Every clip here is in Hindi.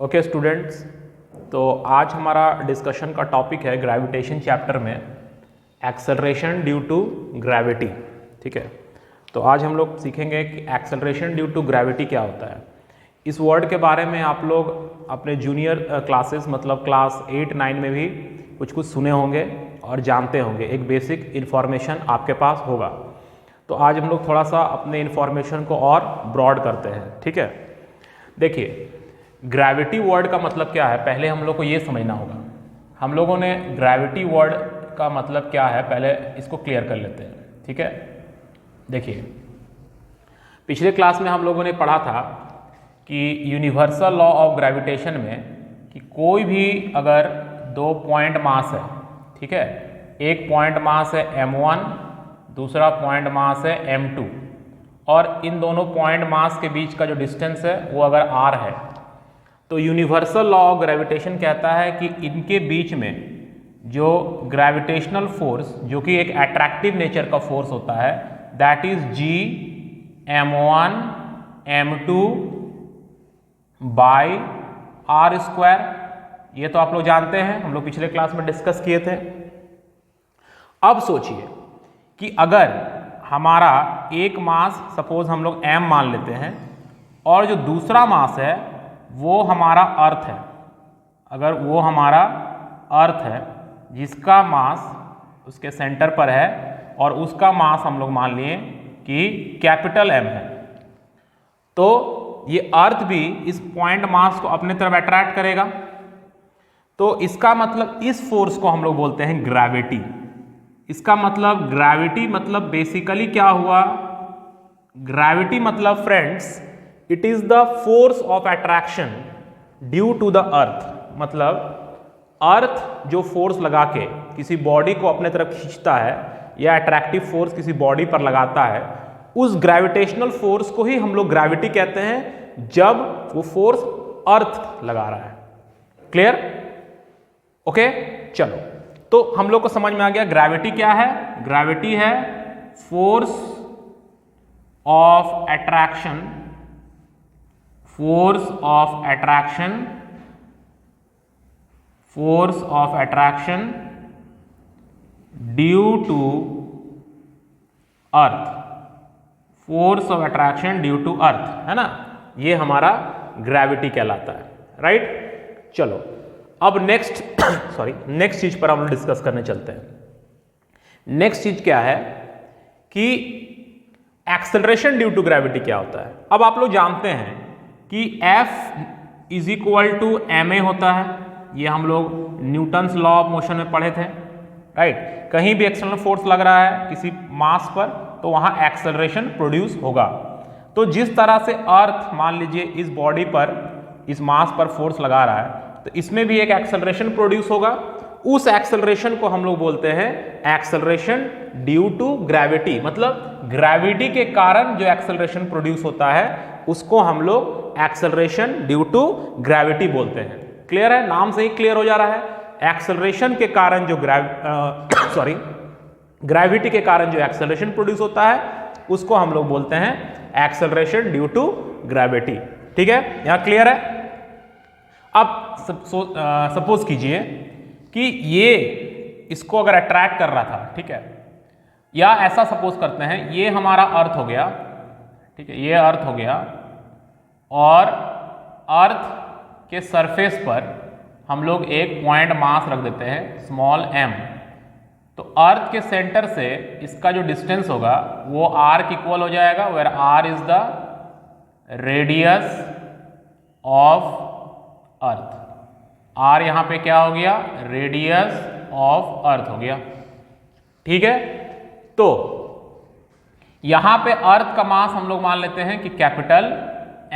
ओके स्टूडेंट्स, तो आज हमारा डिस्कशन का टॉपिक है ग्रेविटेशन चैप्टर में एक्सेलरेशन ड्यू टू ग्रेविटी। ठीक है, तो आज हम लोग सीखेंगे कि एक्सेलरेशन ड्यू टू ग्रेविटी क्या होता है। इस वर्ड के बारे में आप लोग अपने जूनियर क्लासेस मतलब क्लास 8-9 में भी कुछ कुछ सुने होंगे और जानते होंगे, एक बेसिक इन्फॉर्मेशन आपके पास होगा। तो आज हम लोग थोड़ा सा अपने इन्फॉर्मेशन को और ब्रॉड करते हैं। ठीक है, देखिए ग्रेविटी वर्ड का मतलब क्या है, पहले हम लोग को ये समझना होगा। हम लोगों ने ग्रेविटी वर्ड का मतलब क्या है पहले इसको क्लियर कर लेते हैं। ठीक है, देखिए पिछले क्लास में हम लोगों ने पढ़ा था कि यूनिवर्सल लॉ ऑफ ग्रेविटेशन में कि कोई भी अगर दो पॉइंट मास है, ठीक है, एक पॉइंट मास है m1, दूसरा पॉइंट मास है m2, और इन दोनों पॉइंट मास के बीच का जो डिस्टेंस है वो अगर r है, तो यूनिवर्सल लॉ ऑफ ग्रेविटेशन कहता है कि इनके बीच में जो ग्रेविटेशनल फोर्स जो कि एक अट्रैक्टिव नेचर का फोर्स होता है, that is g m1 m2 by r square. ये तो आप लोग जानते हैं, हम लोग पिछले क्लास में डिस्कस किए थे। अब सोचिए कि अगर हमारा एक मास सपोज हम लोग m मान लेते हैं और जो दूसरा मास है वो हमारा अर्थ है, अगर वो हमारा अर्थ है जिसका मास उसके सेंटर पर है और उसका मास हम लोग मान लिए कि कैपिटल M है, तो ये अर्थ भी इस पॉइंट मास को अपने तरफ अट्रैक्ट करेगा। तो इसका मतलब इस फोर्स को हम लोग बोलते हैं ग्रेविटी। इसका मतलब ग्रेविटी मतलब बेसिकली क्या हुआ, ग्रेविटी मतलब friends it is the force of attraction due to the earth. मतलब अर्थ जो फोर्स लगा के किसी बॉडी को अपने तरफ खींचता है या अट्रैक्टिव फोर्स किसी बॉडी पर लगाता है, उस ग्रेविटेशनल फोर्स को ही हम लोग ग्रेविटी कहते हैं जब वो फोर्स अर्थ लगा रहा है। क्लियर? ओके, चलो तो हम लोग को समझ में आ गया ग्रेविटी क्या है। ग्रेविटी है force of attraction, force of attraction, force of attraction due to earth, force of attraction due to earth, है ना, ये हमारा ग्रेविटी कहलाता है। राइट, चलो अब नेक्स्ट नेक्स्ट चीज पर हम लोग डिस्कस करने चलते हैं। नेक्स्ट चीज क्या है कि एक्सेलरेशन ड्यू टू ग्रेविटी क्या होता है। अब आप लोग जानते हैं कि F is equal to ma होता है, ये हम लोग न्यूटन्स लॉ ऑफ मोशन में पढ़े थे। राइट, कहीं भी एक्सटर्नल फोर्स लग रहा है किसी मास पर तो वहां एक्सेलरेशन प्रोड्यूस होगा। तो जिस तरह से अर्थ मान लीजिए इस बॉडी पर इस मास पर फोर्स लगा रहा है, तो इसमें भी एक एक्सेलरेशन प्रोड्यूस होगा। उस एक्सेलरेशन को हम लोग बोलते हैं एक्सेलरेशन ड्यू टू ग्रेविटी। मतलब ग्रेविटी के कारण जो एक्सेलरेशन प्रोड्यूस होता है उसको हम लोग एक्सेलरेशन ड्यू टू ग्रेविटी बोलते हैं। क्लियर है? नाम से ही क्लियर हो जा रहा है। एक्सेलरेशन के कारण जो ग्रेविटी के कारण जो एक्सेलरेशन प्रोड्यूस होता है उसको हम लोग बोलते हैं एक्सेलरेशन ड्यू टू ग्रेविटी। ठीक है, यहां क्लियर है? अब सपोज कीजिए कि ये इसको अगर अट्रैक्ट कर रहा था, ठीक है, या ऐसा सपोज करते हैं ये हमारा अर्थ हो गया, ठीक है, ये अर्थ हो गया और अर्थ के सरफेस पर हम लोग एक पॉइंट मास रख देते हैं स्मॉल m। तो अर्थ के सेंटर से इसका जो डिस्टेंस होगा वो r की इक्वल हो जाएगा, where r is the radius of earth. r यहां पे क्या हो गया, रेडियस ऑफ अर्थ हो गया। ठीक है, तो यहां पे अर्थ का मास हम लोग मान लेते हैं कि कैपिटल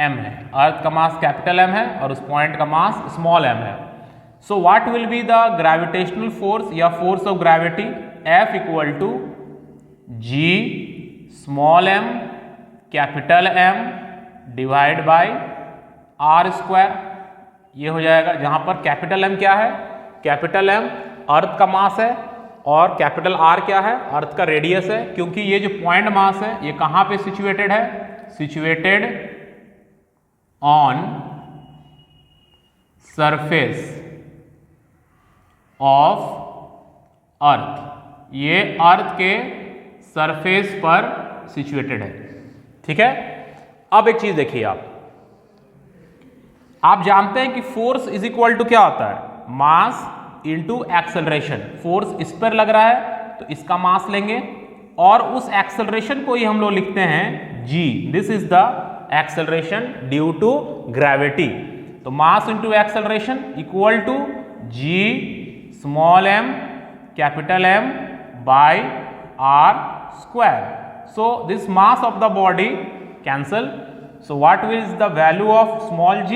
M है, अर्थ का मास कैपिटल M है और उस पॉइंट का मास स्मॉल m है। So what will be the gravitational force या force of gravity, F equal to G small m capital M divide by R square. ये हो जाएगा, जहां पर कैपिटल M क्या है, कैपिटल M अर्थ का मास है और कैपिटल R क्या है, अर्थ का रेडियस है। क्योंकि ये जो पॉइंट मास है ये कहां पे सिचुएटेड है, situated on surface of earth, ये अर्थ के सरफेस पर सिचुएटेड है। ठीक है, अब एक चीज देखिए, आप जानते हैं कि फोर्स इज इक्वल टू क्या होता है, मास इनटू एक्सेलरेशन। फोर्स इस पर लग रहा है तो इसका मास लेंगे और उस एक्सेलरेशन को ही हम लोग लिखते हैं g। This is the acceleration due to gravity. तो mass into acceleration equal to g small m capital M by r square. So this mass of the body cancel. So what is the value of small g?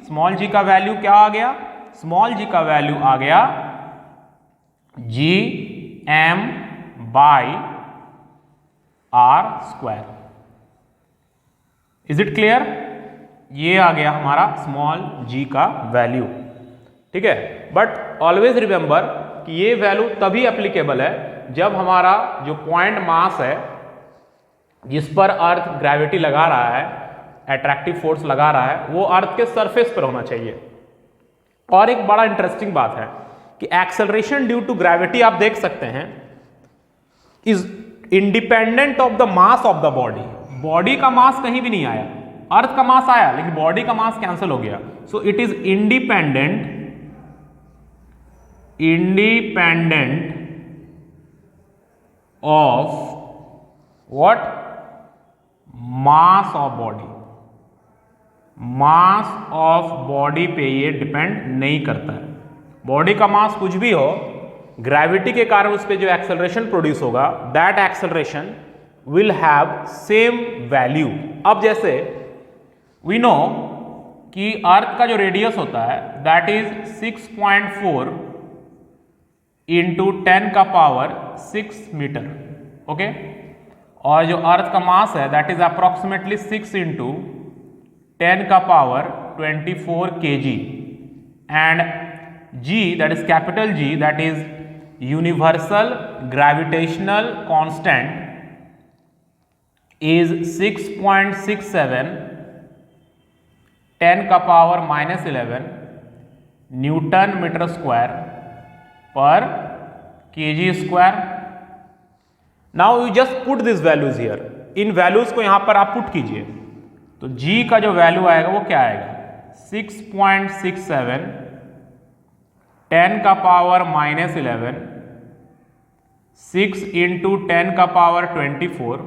Small g का वैल्यू क्या आ गया? स्मॉल g का वैल्यू आ गया g m by r square. Is it clear? ये आ गया हमारा स्मॉल g का वैल्यू। ठीक है, बट ऑलवेज रिमेंबर कि ये वैल्यू तभी एप्लीकेबल है जब हमारा जो पॉइंट मास है जिस पर अर्थ ग्रेविटी लगा रहा है, अट्रैक्टिव फोर्स लगा रहा है, वो अर्थ के सरफेस पर होना चाहिए। और एक बड़ा इंटरेस्टिंग बात है कि एक्सेलरेशन ड्यू टू ग्रेविटी आप देख सकते हैं is independent of the mass of the body. Body का मास कहीं भी नहीं आया, अर्थ का मास आया लेकिन बॉडी का मास कैंसिल हो गया। So it is independent of what? Mass of body. Mass of body पे ये डिपेंड नहीं करता है। बॉडी का मास कुछ भी हो, ग्रेविटी के कारण उस पर जो एक्सेलरेशन प्रोड्यूस होगा, that acceleration will have same value. अब जैसे वी नो कि अर्थ का जो रेडियस होता है दैट इज 6.4 इंटू 10 का पावर 6 मीटर। ओके, और जो अर्थ का मास है दैट इज अप्रोक्सीमेटली 6 इंटू 10 का power 24 kg and g, that is capital G, that is universal gravitational constant, is 6.67 10 का पावर -11 न्यूटन मीटर स्क्वायर पर kg square. Now you just put this values here, in values को यहां पर आप पुट कीजिए तो g का जो वैल्यू आएगा वो क्या आएगा? 6.67 10 का पावर -11 6 इंटू 10 का पावर 24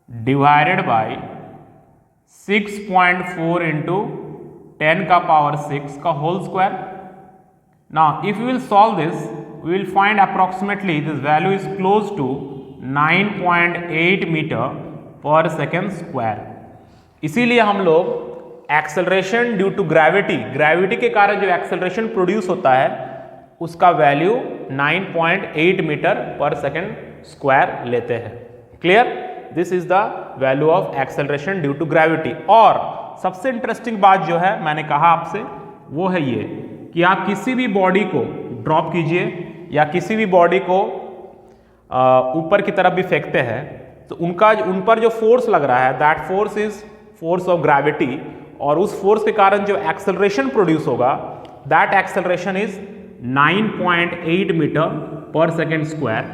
डिवाइडेड बाय 6.4 इंटू 10 का पावर 6 का whole square. Now if you will solve this we will find approximately this value is close to 9.8 metre per second square. इसीलिए हम लोग acceleration due to gravity, gravity के कारण जो एक्सेलरेशन प्रोड्यूस होता है उसका value 9.8 metre per second square लेते हैं। Clear? This is the value of acceleration due to gravity. और सबसे इंटरेस्टिंग बात जो है मैंने कहा आपसे वो है ये कि आप किसी भी बॉडी को ड्रॉप कीजिए या किसी भी बॉडी को ऊपर की तरफ भी फेंकते हैं तो उन पर जो फोर्स लग रहा है that force is force of gravity, और उस फोर्स के कारण जो एक्सेलरेशन प्रोड्यूस होगा that acceleration is 9.8 metre per second square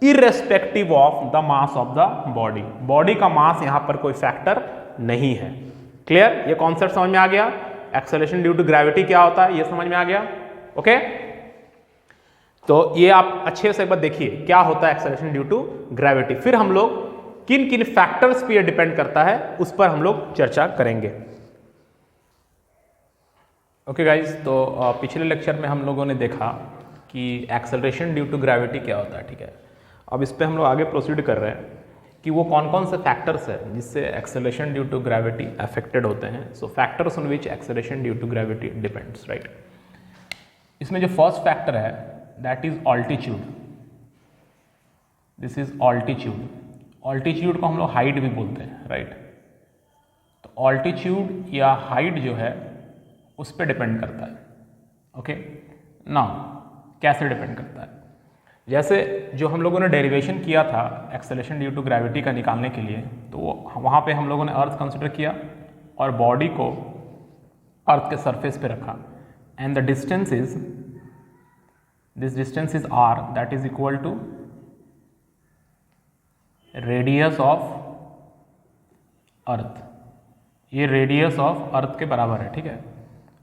irrespective of the mass of the body. Body का मास यहां पर कोई फैक्टर नहीं है। क्लियर? ये कॉन्सेप्ट समझ में आ गया? एक्सेलरेशन ड्यू टू ग्रेविटी क्या होता है ये समझ में आ गया? ओके, तो ये आप अच्छे से एक बार देखिए क्या होता है एक्सेलरेशन ड्यू टू ग्रेविटी। फिर हम लोग किन किन फैक्टर्स पे ये डिपेंड करता है उस पर हम लोग चर्चा करेंगे। ओके गाइज, तो पिछले लेक्चर में हम लोगों ने देखा कि एक्सेलरेशन ड्यू टू ग्रेविटी क्या होता है। ठीक है, अब इस पर हम लोग आगे प्रोसीड कर रहे हैं कि वो कौन कौन से फैक्टर्स है जिससे acceleration due to gravity affected होते हैं। So factors on which acceleration due to gravity depends, right. इसमें जो फर्स्ट फैक्टर है that is altitude. This is altitude. Altitude को हम लोग हाइट भी बोलते हैं, राइट। तो ऑल्टीट्यूड या हाइट जो है उस पर डिपेंड करता है। ओके, नाउ कैसे डिपेंड करता है? जैसे जो हम लोगों ने डेरिवेशन किया था एक्सेलरेशन ड्यू टू ग्रेविटी का निकालने के लिए, तो वहाँ पे हम लोगों ने अर्थ कंसिडर किया और बॉडी को अर्थ के सरफेस पे रखा and the distance is, this distance is r, that is equal to radius of earth. ये रेडियस ऑफ अर्थ के बराबर है, ठीक है।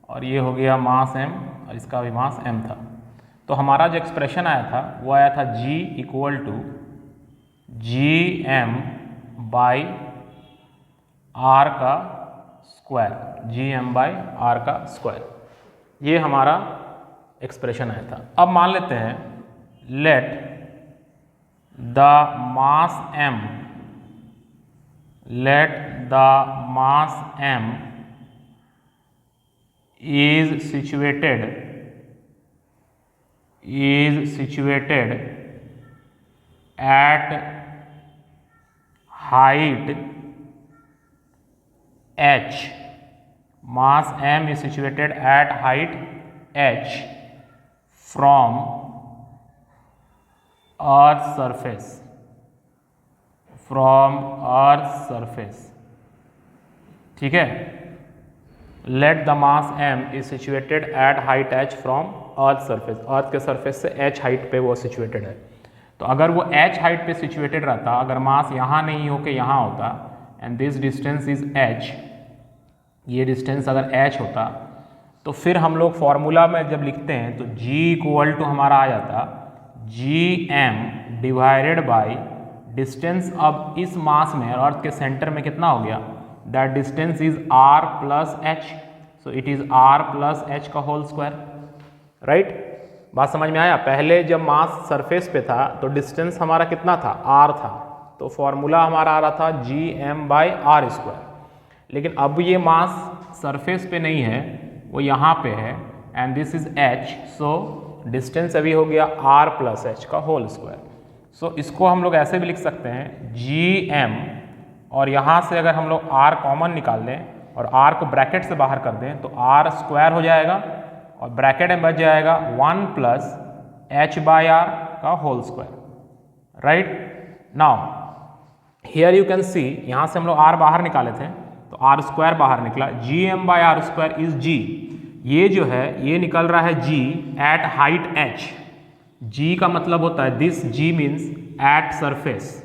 और ये हो गया मास m और इसका भी मास m था। तो हमारा जो एक्सप्रेशन आया था वो आया था g equal to gm by r का स्क्वायर, gm बाई r का स्क्वायर, ये हमारा एक्सप्रेशन आया था। अब मान लेते हैं let the mass m, let the mass m is situated at height h, mass m is situated at height h from earth's surface, from earth's surface, ठीक है। let the mass m is situated at height h from earth's surface, अर्थ के सरफेस से h हाइट पे वो सिचुएटेड है। तो अगर वो h हाइट पे सिचुएटेड रहता, अगर मास यहाँ नहीं हो के यहाँ होता and this distance is h, ये डिस्टेंस अगर h होता तो फिर हम लोग फॉर्मूला में जब लिखते हैं तो g इक्वल टू हमारा आ जाता gm डिवाइडेड बाई डिस्टेंस। अब इस मास में और अर्थ के सेंटर में कितना हो गया, that distance is r plus H, so it is r plus H का होल स्क्वायर, राइट। बात समझ में आया। पहले जब मास सरफेस पे था तो डिस्टेंस हमारा कितना था, r था, तो फॉर्मूला हमारा आ रहा था gm बाई आर स्क्वायर। लेकिन अब ये मास सरफेस पे नहीं है, वो यहाँ पे है and this is h, so distance अभी हो गया r प्लस एच का होल स्क्वायर। सो इसको हम लोग ऐसे भी लिख सकते हैं gm, और यहाँ से अगर हम लोग r कॉमन निकाल दें और r को ब्रैकेट से बाहर कर दें तो r स्क्वायर हो जाएगा और ब्रैकेट में बच जाएगा 1 प्लस h बाई आर का whole square, right. Now here you can see, यहाँ से हम लोग r बाहर निकाले थे तो r स्क्वायर बाहर निकला, gm by r square is g, ये जो है ये निकल रहा है g at height h। g का मतलब होता है this g means at surface,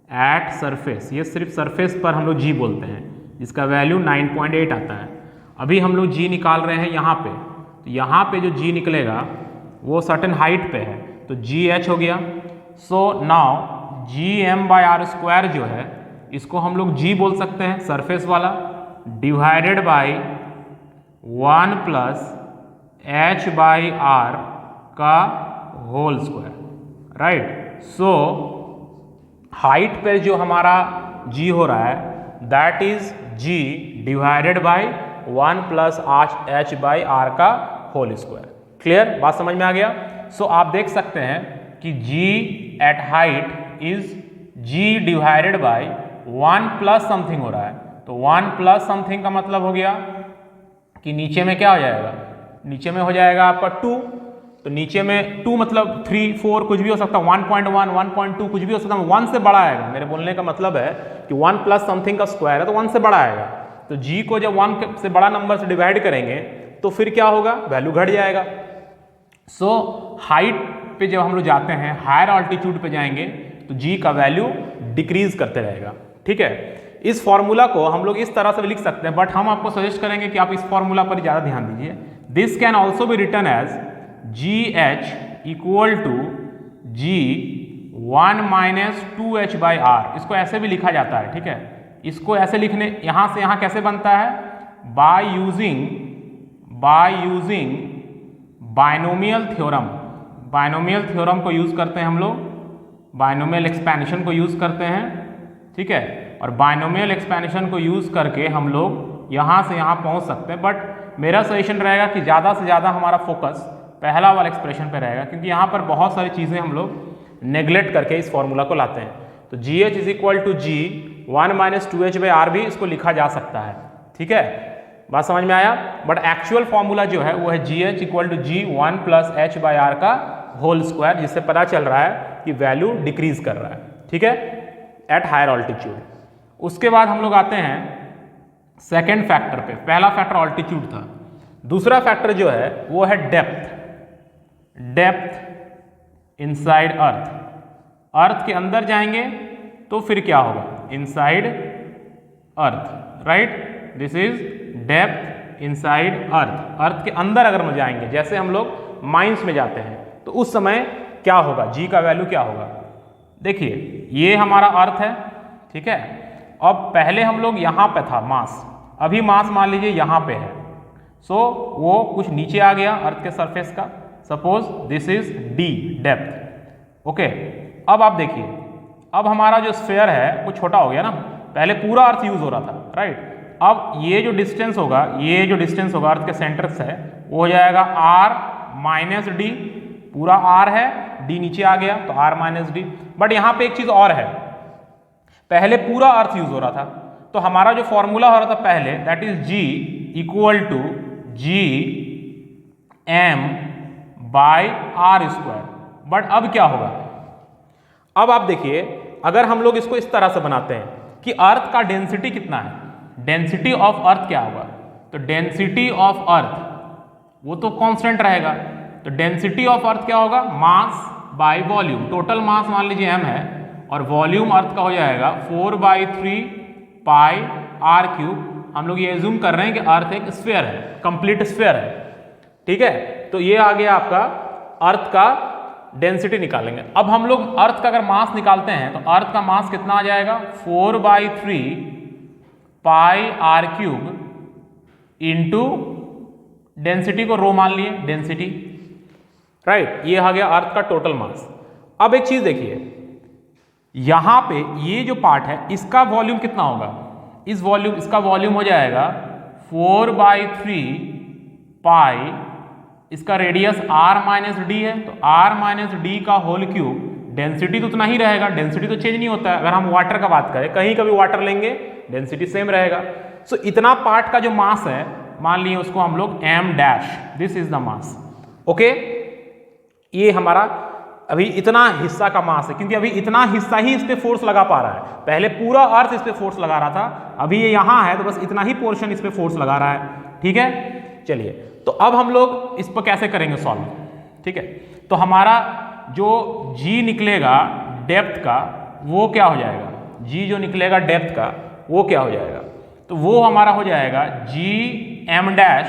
at surface, ये सिर्फ सरफेस पर हम लोग g बोलते हैं, जिसका वैल्यू 9.8 आता है। अभी हम लोग g निकाल रहे हैं यहाँ पे, तो यहाँ पे जो g निकलेगा वो सर्टेन हाइट पे है तो gh हो गया। So now gm by r square जो है इसको हम लोग g बोल सकते हैं सरफेस वाला, divided by 1 plus h by are का whole square, right. So height पे जो हमारा g हो रहा है that is g divided by 1 plus h by are का होल स्क्वायर। क्लियर, बात समझ में आ गया। सो आप देख सकते हैं कि g at height is g divided by 1 plus something हो रहा है, तो 1 प्लस समथिंग का मतलब हो गया कि नीचे में क्या हो जाएगा, नीचे में हो जाएगा आपका 2, तो नीचे में 2 मतलब 3, 4 कुछ भी हो सकता है, 1.1, 1.2 कुछ भी हो सकता है, 1 से बड़ा आएगा। मेरे बोलने का मतलब है कि 1 प्लस समथिंग का स्क्वायर है तो 1 से बड़ा आएगा, तो g को जब 1 से बड़ा नंबर से डिवाइड करेंगे तो फिर क्या होगा, वैल्यू घट जाएगा। सो हाइट पे जब हम लोग जाते हैं, हायर ऑल्टीट्यूड पे जाएंगे तो g का वैल्यू डिक्रीज करते रहेगा, ठीक है। इस फॉर्मूला को हम लोग इस तरह से भी लिख सकते हैं, बट हम आपको सजेस्ट करेंगे कि आप इस फॉर्मूला पर ज़्यादा ध्यान दीजिए। This can also be written as gh equal to g1 minus 2h by r, इसको ऐसे भी लिखा जाता है, ठीक है। इसको ऐसे लिखने, यहाँ से यहाँ कैसे बनता है, by using binomial theorem. Binomial theorem को यूज़ करते हैं हम लोग, बाइनोमियल एक्सपेंशन को यूज़ करते हैं, ठीक है। और बाइनोमियल एक्सपेंशन को यूज़ करके हम लोग यहाँ से यहाँ पहुँच सकते हैं, बट मेरा सजेशन रहेगा कि ज़्यादा से ज़्यादा हमारा फोकस पहला वाला एक्सप्रेशन पे रहेगा, क्योंकि यहाँ पर बहुत सारी चीज़ें हम लोग नेग्लेक्ट करके इस फॉर्मूला को लाते हैं। तो gh is equal to g1 minus 2h by r भी इसको लिखा जा सकता है, ठीक है। बात समझ में आया। बट एक्चुअल फॉर्मूला जो है वो है gh equal to g1 plus h by are का होल स्क्वायर, जिससे पता चल रहा है कि वैल्यू डिक्रीज कर रहा है, ठीक है, एट हायर ऑल्टीट्यूड। उसके बाद हम लोग आते हैं सेकेंड फैक्टर पे। पहला फैक्टर ऑल्टीट्यूड था, दूसरा फैक्टर जो है वो है डेप्थ इनसाइड अर्थ। अर्थ के अंदर जाएंगे तो फिर क्या होगा, inside earth, right, this is depth inside earth. Earth के अंदर अगर हम जाएंगे, जैसे हम लोग माइंस में जाते हैं, तो उस समय क्या होगा, जी का वैल्यू क्या होगा। देखिए ये हमारा अर्थ है, ठीक है। अब पहले हम लोग यहाँ पे था मास, अभी मास मान लीजिए यहाँ पे है, सो वो कुछ नीचे आ गया अर्थ के सरफेस का, suppose this is D depth, okay. अब आप देखिए, अब हमारा जो स्फीयर है वो छोटा हो गया ना, पहले पूरा अर्थ यूज हो रहा था, राइट। अब ये जो डिस्टेंस होगा, ये जो डिस्टेंस होगा अर्थ के सेंटर से, वो हो जाएगा आर माइनस डी, पूरा आर है, डी नीचे आ गया तो आर माइनस डी। बट यहाँ पे एक चीज और है, पहले पूरा अर्थ यूज हो रहा था, तो हमारा जो फॉर्मूला हो रहा था पहले, that is g equal to g m by r square. But अब क्या होगा, अब आप देखिए, अगर हम लोग इसको इस तरह से बनाते हैं कि अर्थ का डेंसिटी कितना है, डेंसिटी ऑफ अर्थ क्या होगा, तो डेंसिटी ऑफ अर्थ वो तो कांस्टेंट रहेगा, तो डेंसिटी ऑफ अर्थ क्या होगा, मास बाय वॉल्यूम। टोटल मास मान लीजिए m है और वॉल्यूम अर्थ का हो जाएगा 4/3 पाई आर क्यूब। हम लोग ये एज्यूम कर रहे हैं कि अर्थ एक स्फीयर है, कंप्लीट स्फीयर है, ठीक है। तो ये आ गया आपका अर्थ का डेंसिटी निकालेंगे। अब हम लोग अर्थ का अगर मास निकालते हैं तो अर्थ का मास कितना आ जाएगा, 4/3 pi r cube into density को रो मान लिए, डेंसिटी, राइट। ये आ गया अर्थ का टोटल मास। अब एक चीज देखिए, यहां पे ये जो पार्ट है इसका वॉल्यूम कितना होगा, इसका वॉल्यूम हो जाएगा 4/3 पाई, इसका रेडियस r माइनस डी है, तो r माइनस डी का होल क्यूब। डेंसिटी तो उतना ही रहेगा, डेंसिटी तो चेंज नहीं होता है। अगर हम वाटर का बात करें, कहीं का भी वाटर लेंगे डेंसिटी सेम रहेगा। सो इतना पार्ट का जो मास है, मान लिए उसको हम लोग m dash, this is the mass, okay. ये हमारा अभी इतना हिस्सा का मास है, क्योंकि अभी इतना हिस्सा ही इस पे फोर्स लगा पा रहा है। पहले पूरा अर्थ इस पे फोर्स लगा रहा था, अभी ये यहां है तो बस इतना ही पोर्शन इस पे फोर्स लगा रहा है, ठीक है। चलिए, तो अब हम लोग इस पर कैसे करेंगे सॉल्व, ठीक है। तो हमारा जो जी निकलेगा डेप्थ का, वो क्या हो जाएगा, जी जो निकलेगा डेप्थ का वो क्या हो जाएगा, तो वो हमारा हो जाएगा g m dash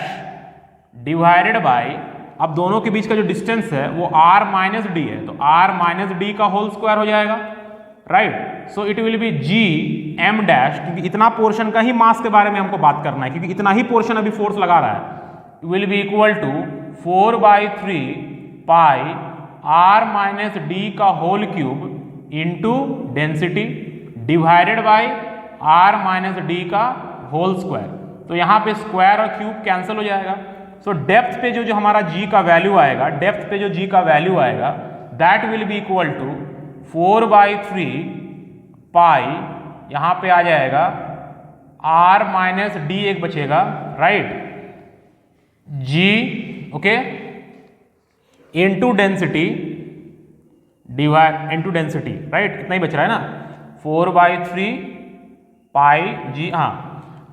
divided by, अब दोनों के बीच का जो डिस्टेंस है वो r माइनस डी है, तो r माइनस डी का होल स्क्वायर हो जाएगा, right. So it will be g m dash, क्योंकि इतना पोर्शन का ही मास के बारे में हमको बात करना है, क्योंकि इतना ही पोर्शन अभी फोर्स लगा रहा है, will be equal to 4/3 pi r minus D का whole cube into density divided by r minus D का होल स्क्वायर। तो यहाँ पे स्क्वायर और क्यूब कैंसिल हो जाएगा। सो डेप्थ पे जो हमारा g का वैल्यू आएगा, डेप्थ पे जो g का वैल्यू आएगा, that will be equal to 4/3 pi, यहाँ पे आ जाएगा r माइनस डी एक बचेगा, right, g, okay, into density divide into density, right, इतना ही बच रहा है ना, 4/3 पाई g। हाँ,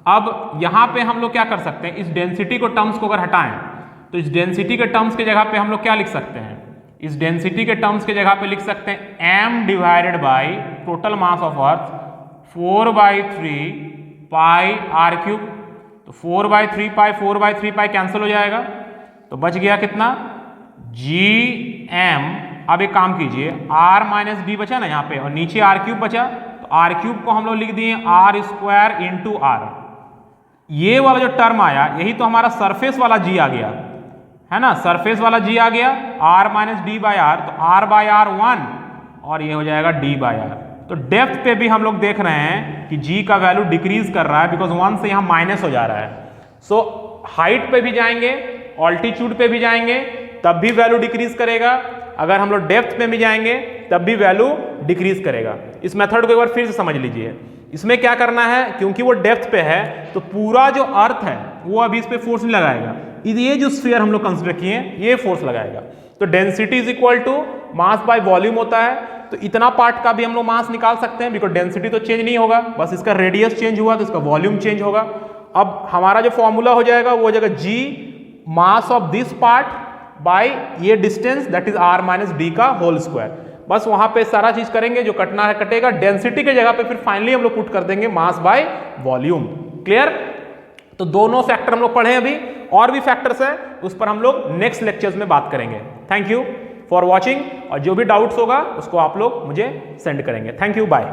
अब यहां पे हम लोग क्या कर सकते हैं, इस डेंसिटी को टर्म्स को अगर हटाएं तो इस डेंसिटी के टर्म्स की जगह पे हम लोग क्या लिख सकते हैं, इस डेंसिटी के टर्म्स की जगह पे लिख सकते हैं m divided by total mass of earth 4/3 pi r cube. तो 4/3 पाई 4/3 पाई कैंसिल हो जाएगा, तो बच गया कितना, जी एम। अब एक काम कीजिए, r माइनस डी बचा ना यहाँ पे, और नीचे आर क्यूब बचा, तो आर क्यूब को हम लोग लिख दिए r स्क्वायर इंटू आर। ये वाला जो टर्म आया, यही तो हमारा सरफेस वाला जी आ गया है ना, सरफेस वाला जी आ गया, r minus d by r, तो r बाई आर 1 और ये हो जाएगा d बाई आर। तो डेप्थ पे भी हम लोग देख रहे हैं कि g का वैल्यू डिक्रीज कर रहा है, बिकॉज 1 से यहाँ माइनस हो जा रहा है। सो हाइट पे भी जाएंगे, ऑल्टीट्यूड पे भी जाएंगे, तब भी वैल्यू डिक्रीज करेगा। अगर हम लोग डेप्थ पे भी जाएंगे तब भी वैल्यू डिक्रीज करेगा। इस मेथड को एक बार फिर से समझ लीजिए। इसमें क्या करना है, क्योंकि वो डेप्थ पे है तो पूरा जो अर्थ है वो अभी इस पे फोर्स नहीं लगाएगा, ये जो स्फीयर हम लोग कंसीडर किए ये फोर्स लगाएगा। तो density is equal to mass by volume होता है, तो इतना पार्ट का भी हम लोग मास निकाल सकते हैं, बिकॉज डेंसिटी तो चेंज नहीं होगा, बस इसका रेडियस चेंज हुआ तो इसका वॉल्यूम चेंज होगा। अब हमारा जो फॉर्मूला हो जाएगा वो हो जाएगा G mass of this part by ये distance that is r minus D का होल स्क्वायर। बस वहां पे सारा चीज करेंगे, जो कटना है कटेगा। डेंसिटी के जगह पे फिर फाइनली हम लोग पुट कर देंगे मास बाय वॉल्यूम। क्लियर? तो दोनों फैक्टर हम लोग पढ़े अभी, और भी फैक्टर्स है उस पर हम लोग नेक्स्ट लेक्चर्स में बात करेंगे। थैंक यू फॉर वॉचिंग, और जो भी डाउट्स होगा उसको आप लोग मुझे सेंड करेंगे। Thank you, bye.